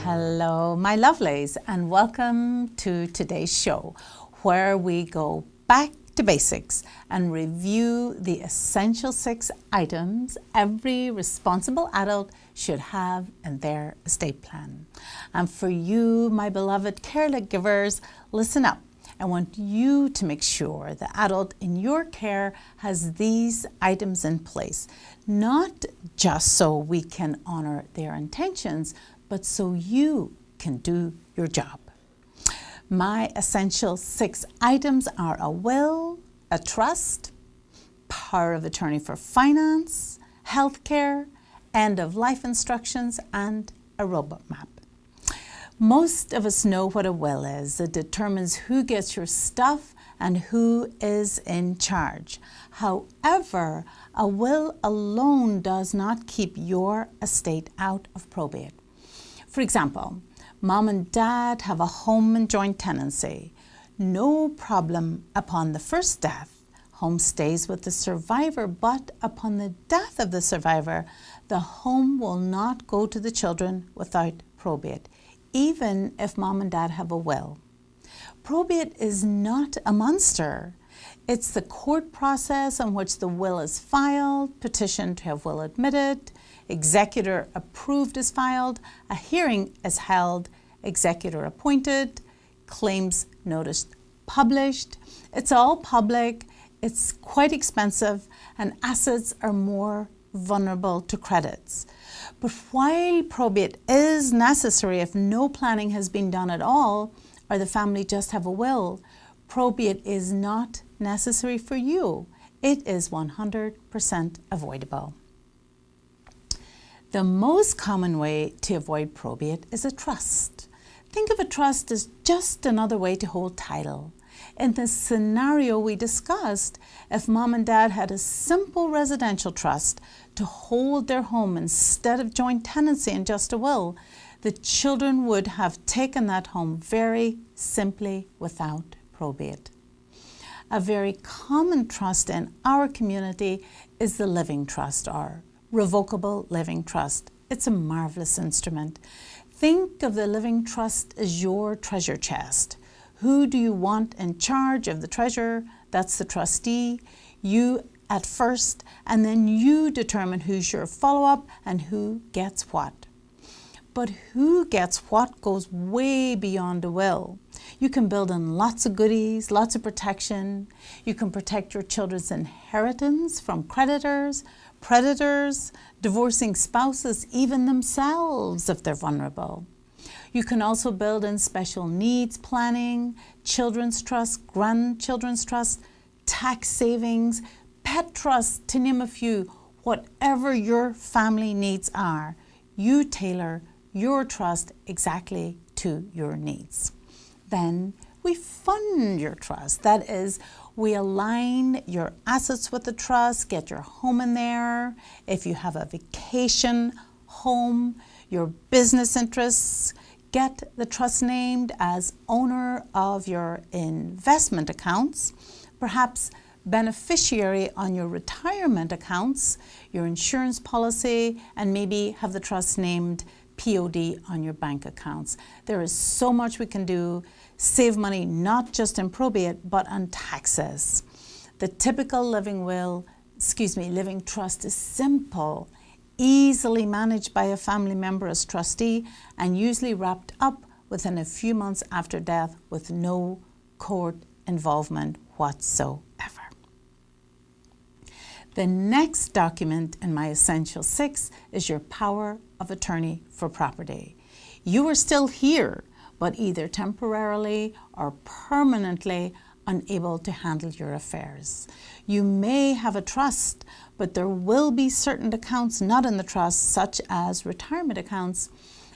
Hello, my lovelies, and welcome to today's show, where we go back to basics and review the essential 6 items every responsible adult should have in their estate plan. And for you, my beloved caregivers, listen up. I want you to make sure the adult in your care has these items in place, not just so we can honor their intentions, but so you can do your job. My essential 6 items are a will, a trust, power of attorney for finance, healthcare, end of life instructions, and a roadmap. Most of us know what a will is. It determines who gets your stuff and who is in charge. However, a will alone does not keep your estate out of probate. For example, mom and dad have a home in joint tenancy. No problem upon the first death. Home stays with the survivor, but upon the death of the survivor, the home will not go to the children without probate, even if mom and dad have a will. Probate is not a monster. It's the court process in which the will is filed, petition to have will admitted, executor approved is filed, a hearing is held, executor appointed, claims notice published. It's all public, it's quite expensive, and assets are more vulnerable to credits. But while probate is necessary if no planning has been done at all, or the family just have a will, probate is not necessary for you. It is 100% avoidable. The most common way to avoid probate is a trust. Think of a trust as just another way to hold title. In the scenario we discussed, if mom and dad had a simple residential trust to hold their home instead of joint tenancy and just a will, the children would have taken that home very simply without probate. A very common trust in our community is the living trust, or revocable living trust. It's a marvelous instrument. Think of the living trust as your treasure chest. Who do you want in charge of the treasure? That's the trustee. You at first, and then you determine who's your follow-up and who gets what. But who gets what goes way beyond a will. You can build in lots of goodies, lots of protection. You can protect your children's inheritance from creditors, predators, divorcing spouses, even themselves if they're vulnerable. You can also build in special needs planning, children's trust, grandchildren's trust, tax savings, pet trust, to name a few. Whatever your family needs are, you tailor your trust exactly to your needs. Then we fund your trust. That is, we align your assets with the trust, get your home in there. If you have a vacation home, your business interests, get the trust named as owner of your investment accounts, perhaps beneficiary on your retirement accounts, your insurance policy, and maybe have the trust named POD on your bank accounts. There is so much we can do. Save money not just in probate, but on taxes. The typical living trust is simple, easily managed by a family member as trustee, and usually wrapped up within a few months after death with no court involvement whatsoever. The next document in my essential 6 is your power of attorney for property. You are still here, but either temporarily or permanently unable to handle your affairs. You may have a trust, but there will be certain accounts not in the trust, such as retirement accounts,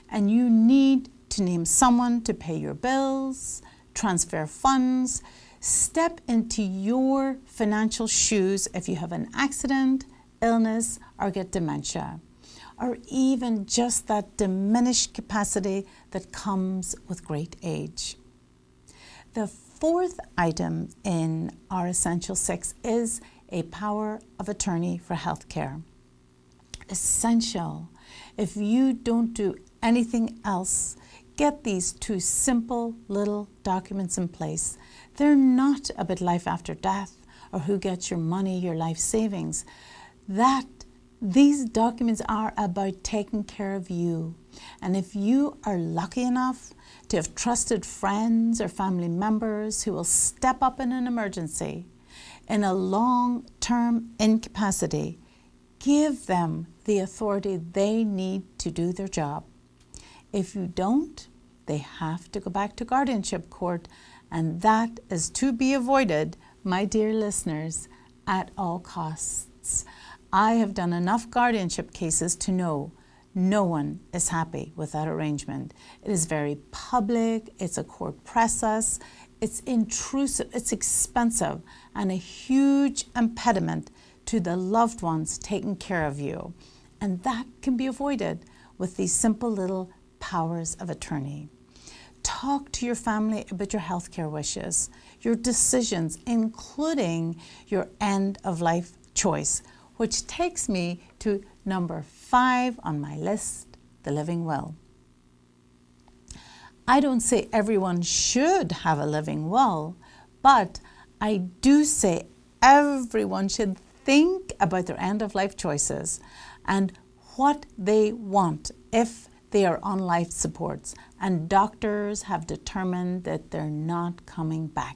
and you need to name someone to pay your bills, transfer funds, step into your financial shoes if you have an accident, illness, or get dementia, or even just that diminished capacity that comes with great age. The 4th item in our essential 6 is a power of attorney for healthcare. Essential. If you don't do anything else, get these two simple little documents in place. They're not about life after death or who gets your money, your life savings. These documents are about taking care of you. And if you are lucky enough to have trusted friends or family members who will step up in an emergency, in a long-term incapacity, give them the authority they need to do their job. If you don't, they have to go back to guardianship court, and that is to be avoided, my dear listeners, at all costs. I have done enough guardianship cases to know no one is happy with that arrangement. It is very public, it's a court process, it's intrusive, it's expensive, and a huge impediment to the loved ones taking care of you. And that can be avoided with these simple little powers of attorney. Talk to your family about your healthcare wishes, your decisions, including your end-of-life choice, which takes me to number 5 on my list, the living will. I don't say everyone should have a living will, but I do say everyone should think about their end-of-life choices and what they want if they are on life supports and doctors have determined that they're not coming back.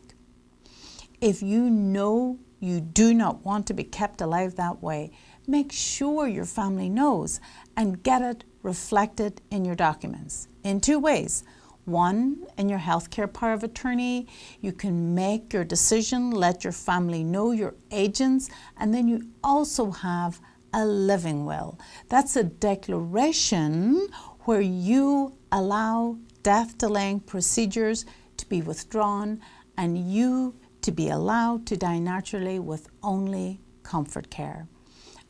If you know you do not want to be kept alive that way, make sure your family knows and get it reflected in your documents in 2 ways. One, in your healthcare power of attorney, you can make your decision, let your family know, your agents, and then you also have a living will. That's a declaration where you allow death delaying procedures to be withdrawn and you to be allowed to die naturally with only comfort care.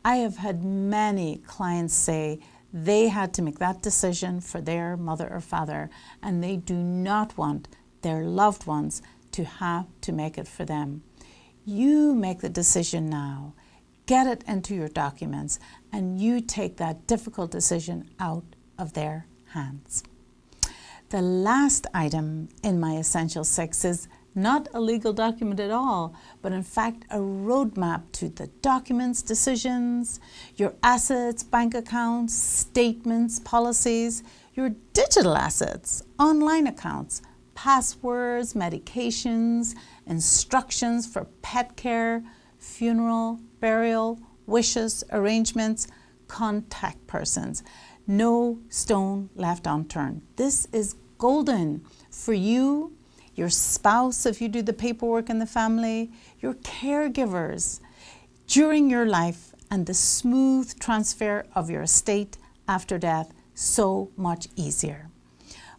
I have had many clients say they had to make that decision for their mother or father, and they do not want their loved ones to have to make it for them. You make the decision now, get it into your documents, and you take that difficult decision out of their hands. The last item in my Essential 6 is not a legal document at all, but in fact a roadmap to the documents, decisions, your assets, bank accounts, statements, policies, your digital assets, online accounts, passwords, medications, instructions for pet care, funeral, burial, wishes, arrangements, contact persons. No stone left unturned. This is golden for you, your spouse if you do the paperwork in the family, your caregivers during your life, and the smooth transfer of your estate after death so much easier.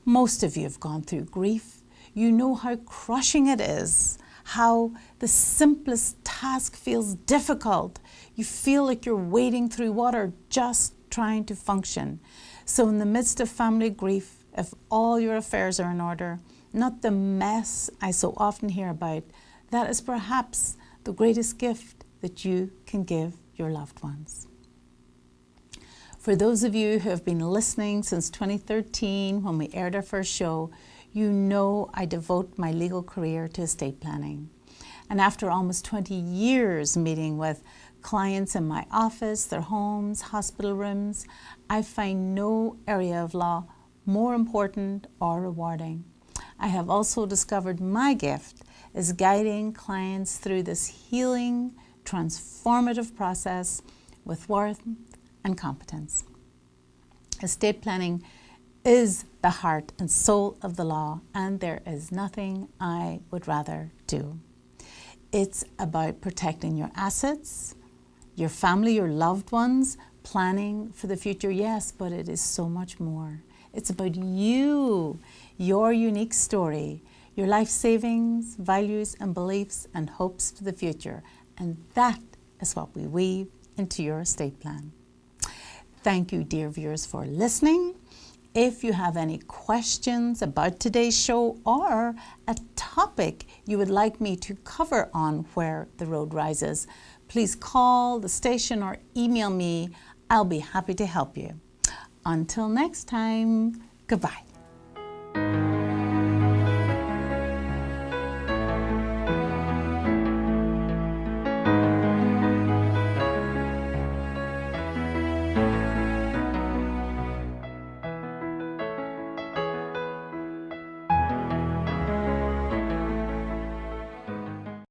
Most of you have gone through grief. You know how crushing it is, how the simplest task feels difficult. You feel like you're wading through water just trying to function. So in the midst of family grief, if all your affairs are in order, not the mess I so often hear about, that is perhaps the greatest gift that you can give your loved ones. For those of you who have been listening since 2013 when we aired our first show, you know I devote my legal career to estate planning. And after almost 20 years meeting with clients in my office, their homes, hospital rooms, I find no area of law more important or rewarding. I have also discovered my gift is guiding clients through this healing, transformative process with warmth and competence. Estate planning is the heart and soul of the law, and there is nothing I would rather do. It's about protecting your assets, your family, your loved ones, planning for the future, yes, but it is so much more. It's about you, your unique story, your life savings, values and beliefs and hopes for the future. And that is what we weave into your estate plan. Thank you, dear viewers, for listening. If you have any questions about today's show or a topic you would like me to cover on Where the Road Rises, please call the station or email me. I'll be happy to help you. Until next time, goodbye.